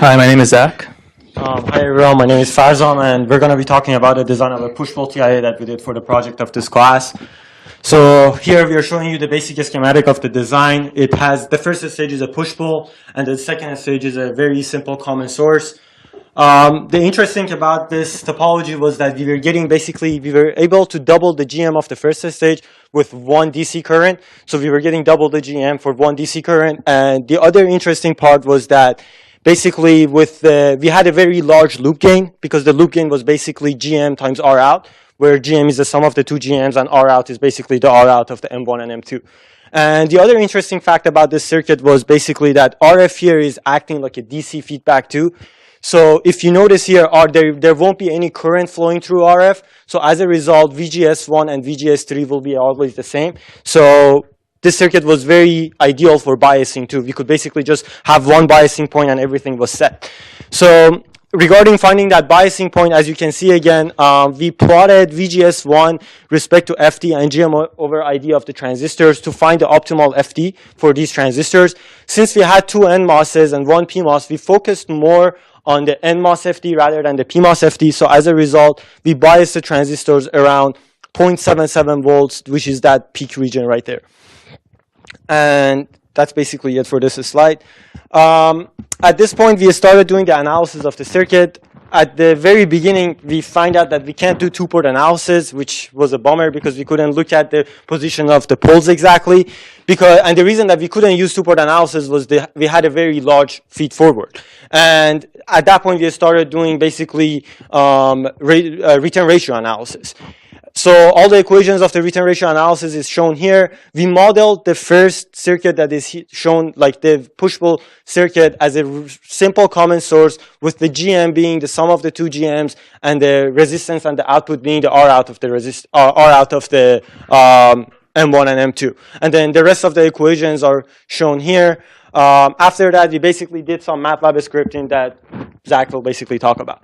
Hi, my name is Zach. Hi everyone, my name is Farzan, and we're going to be talking about the design of a push-pull TIA that we did for the project of this class. So here we are showing you the basic schematic of the design. It has, the first stage is a push-pull, and the second stage is a very simple common source. The interesting thing about this topology was that we were able to double the GM of the first stage with one DC current. So we were getting double the GM for one DC current. And the other interesting part was that basically we had a very large loop gain, because the loop gain was basically GM times R out, where GM is the sum of the two GMs and R out is basically the R out of the M1 and M2. And the other interesting fact about this circuit was basically that RF here is acting like a DC feedback too. So if you notice here, there won't be any current flowing through RF. So as a result, VGS1 and VGS3 will be always the same. So this circuit was very ideal for biasing too. We could basically just have one biasing point and everything was set. So regarding finding that biasing point, as you can see again, we plotted VGS1 respect to FD and GM over ID of the transistors to find the optimal FD for these transistors. Since we had two NMOSs and one PMOS, we focused more on the NMOS FD rather than the PMOS FD. So as a result, we biased the transistors around 0.77 volts, which is that peak region right there. And that's basically it for this slide. At this point, we started doing the analysis of the circuit. At the very beginning, we find out that we can't do two-port analysis, which was a bummer because we couldn't look at the position of the poles exactly. And the reason that we couldn't use two-port analysis was we had a very large feed forward. And at that point, we started doing basically return ratio analysis. So all the equations of the return ratio analysis is shown here. We modeled the first circuit that is shown, like the push-pull circuit, as a simple common source, with the GM being the sum of the two GMs and the resistance and the output being the R out of the M1 and M2. And then the rest of the equations are shown here. After that, we basically did some MATLAB scripting that Zach will basically talk about.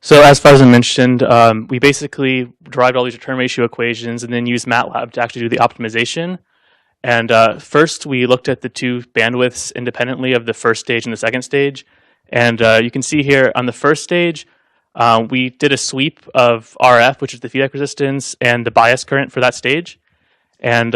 So as Farzan mentioned, we basically derived all these return ratio equations and then used MATLAB to actually do the optimization. And first, we looked at the two bandwidths independently of the first stage and the second stage. And you can see here on the first stage, we did a sweep of RF, which is the feedback resistance, and the bias current for that stage. And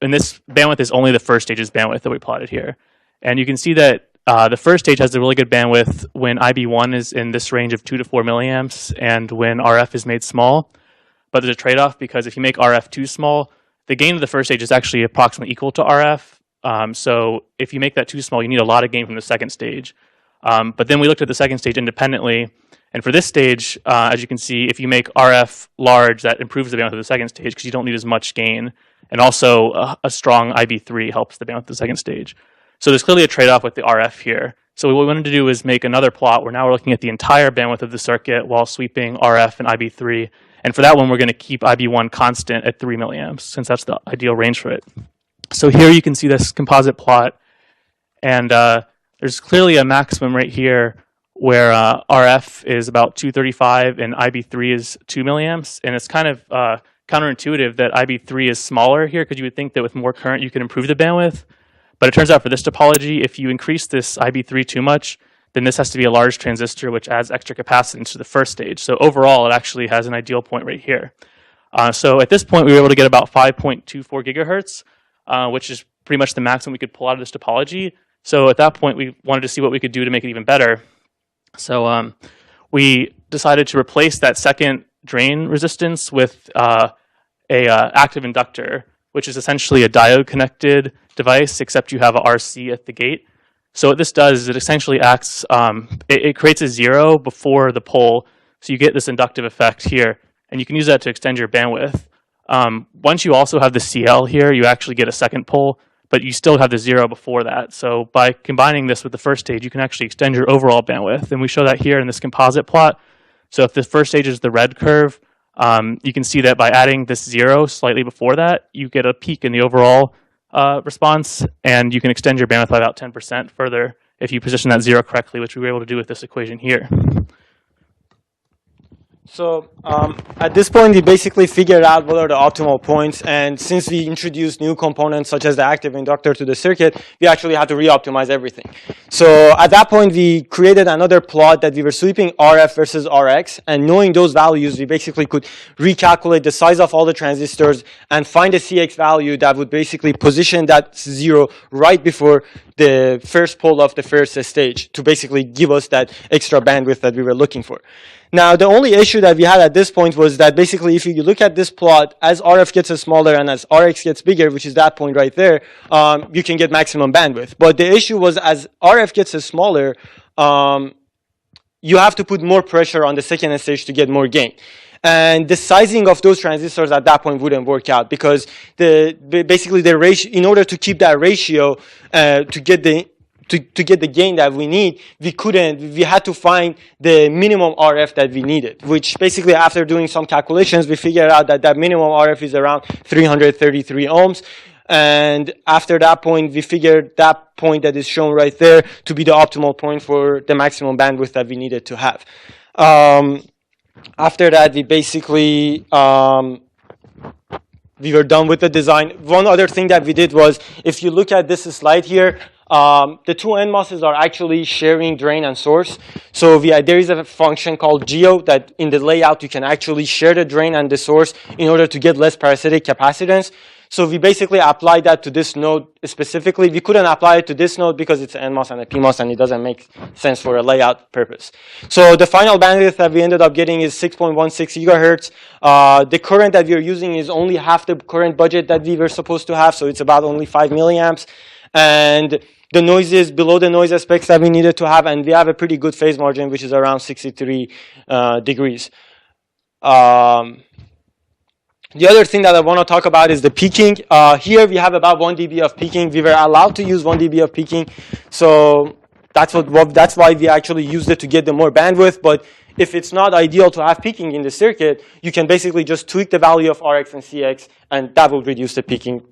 this bandwidth is only the first stage's bandwidth that we plotted here. And you can see that the first stage has a really good bandwidth when IB1 is in this range of 2 to 4 milliamps and when RF is made small. But there's a trade-off, because if you make RF too small, the gain of the first stage is actually approximately equal to RF. So if you make that too small, you need a lot of gain from the second stage. But then we looked at the second stage independently. And for this stage, as you can see, if you make RF large, that improves the bandwidth of the second stage because you don't need as much gain. And also a strong IB3 helps the bandwidth of the second stage. So there's clearly a trade-off with the RF here. So what we wanted to do is make another plot where now we're looking at the entire bandwidth of the circuit while sweeping RF and IB3. And for that one, we're going to keep IB1 constant at 3 milliamps, since that's the ideal range for it. So here you can see this composite plot. And there's clearly a maximum right here where RF is about 235 and IB3 is 2 milliamps. And it's kind of counterintuitive that IB3 is smaller here, because you would think that with more current, you can improve the bandwidth. But it turns out for this topology, if you increase this IB3 too much, then this has to be a large transistor, which adds extra capacitance to the first stage. So overall, it actually has an ideal point right here. So at this point, we were able to get about 5.24 gigahertz, which is pretty much the maximum we could pull out of this topology. So at that point, we wanted to see what we could do to make it even better. So we decided to replace that second drain resistance with a active inductor, which is essentially a diode-connected device, except you have a RC at the gate. So what this does is it essentially acts, it creates a zero before the pole, so you get this inductive effect here, and you can use that to extend your bandwidth. Once you also have the CL here, you actually get a second pole, but you still have the zero before that. So by combining this with the first stage, you can actually extend your overall bandwidth, and we show that here in this composite plot. So if the first stage is the red curve, you can see that by adding this zero slightly before that, you get a peak in the overall response, and you can extend your bandwidth by about 10% further if you position that zero correctly, which we were able to do with this equation here. So at this point, we basically figured out what are the optimal points. And since we introduced new components such as the active inductor to the circuit, we actually had to re-optimize everything. So at that point, we created another plot that we were sweeping RF versus RX. And knowing those values, we basically could recalculate the size of all the transistors and find a CX value that would basically position that 0 right before the first pole of the first stage to basically give us that extra bandwidth that we were looking for. Now, the only issue that we had at this point was that basically if you look at this plot, as RF gets smaller and as RX gets bigger, which is that point right there, you can get maximum bandwidth. But the issue was as RF gets smaller, you have to put more pressure on the second stage to get more gain. And the sizing of those transistors at that point wouldn't work out because basically the ratio, in order to keep that ratio to get the gain that we need, we had to find the minimum RF that we needed, which basically after doing some calculations, we figured out that minimum RF is around 333 ohms. And after that point, we figured that point that is shown right there to be the optimal point for the maximum bandwidth that we needed to have. After that, we basically, we were done with the design. One other thing that we did was, if you look at this slide here, the two NMOSs are actually sharing drain and source. So there is a function called geo that in the layout you can actually share the drain and the source in order to get less parasitic capacitance. So we basically applied that to this node specifically. We couldn't apply it to this node because it's an NMOS and a PMOS and it doesn't make sense for a layout purpose. So the final bandwidth that we ended up getting is 6.16 gigahertz. The current that we are using is only half the current budget that we were supposed to have. So it's about only 5 milliamps. And the noise is below the noise specs that we needed to have. And we have a pretty good phase margin, which is around 63 degrees. The other thing that I want to talk about is the peaking. Here we have about 1 dB of peaking. We were allowed to use 1 dB of peaking. So that's why we actually used it to get the more bandwidth. But if it's not ideal to have peaking in the circuit, you can basically just tweak the value of RX and CX, and that will reduce the peaking.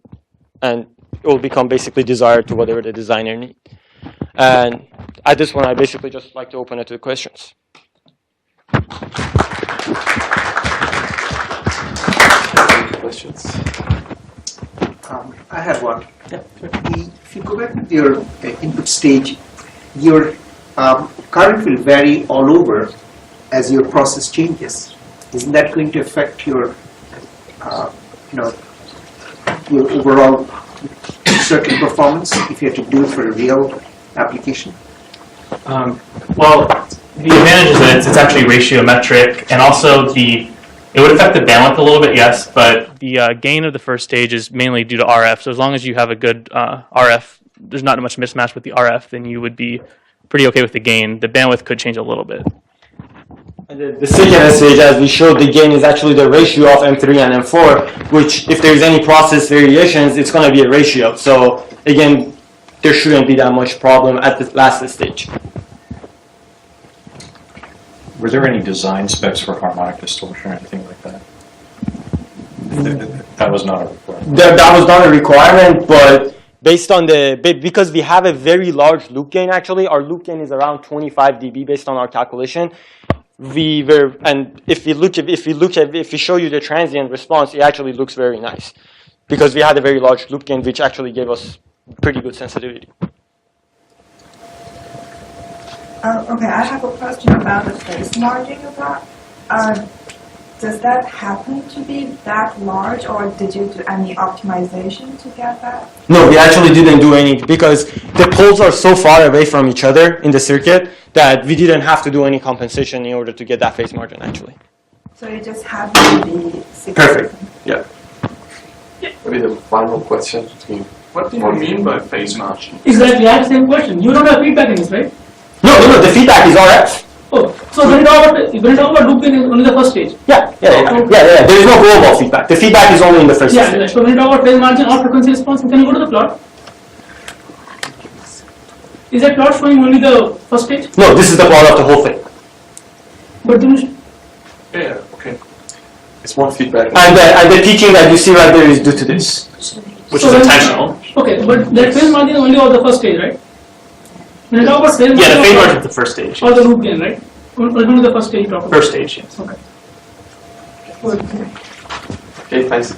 And it will become basically desired to whatever the designer needs. And at this point, I basically just like to open it to questions. Questions? I have one. Yeah, sure. If you go back to your input stage, your current will vary all over as your process changes. Isn't that going to affect your, your overall circuit performance if you have to do it for a real application? Well, the advantage is that it's actually ratiometric, and also it would affect the bandwidth a little bit, yes, but the gain of the first stage is mainly due to RF. So as long as you have a good RF, there's not much mismatch with the RF, then you would be pretty okay with the gain. The bandwidth could change a little bit. And the second stage, as we showed, the gain is actually the ratio of M3 and M4, which if there's any process variations, it's going to be a ratio. So again, there shouldn't be that much problem at the last stage. Were there any design specs for harmonic distortion or anything like that? That was not a requirement. That was not a requirement, but based on because we have a very large loop gain actually, our loop gain is around 25 dB based on our calculation. And if we show you the transient response, it actually looks very nice because we had a very large loop gain, which actually gave us pretty good sensitivity. Okay, I have a question about the phase margin you got. Does that happen to be that large, or did you do any optimization to get that? No, we actually didn't do any because the poles are so far away from each other in the circuit that we didn't have to do any compensation in order to get that phase margin actually. So you just have to be 60%. Perfect. Yeah. Maybe the final question. What do you mean by phase margin? Exactly, I have the same question. You don't have feedback in this, right? No, the feedback is RF. Oh, so when you talk about loop gain is only the first stage. Yeah. There is no global feedback. The feedback is only in the first stage. Yeah, so when you talk about phase margin or frequency response, can you go to the plot? Is that plot showing only the first stage? No, this is the plot of the whole thing. But then Yeah, okay. It's more feedback. And the peaking that you see right there is due to this, Which is intentional. Okay, but that phase margin is only of the first stage, right? When you talk about phase margin, Yeah, the phase margin is the first stage. or the loop gain, right? Only the first stage you talk about. First stage, yes. Okay. Okay, thanks.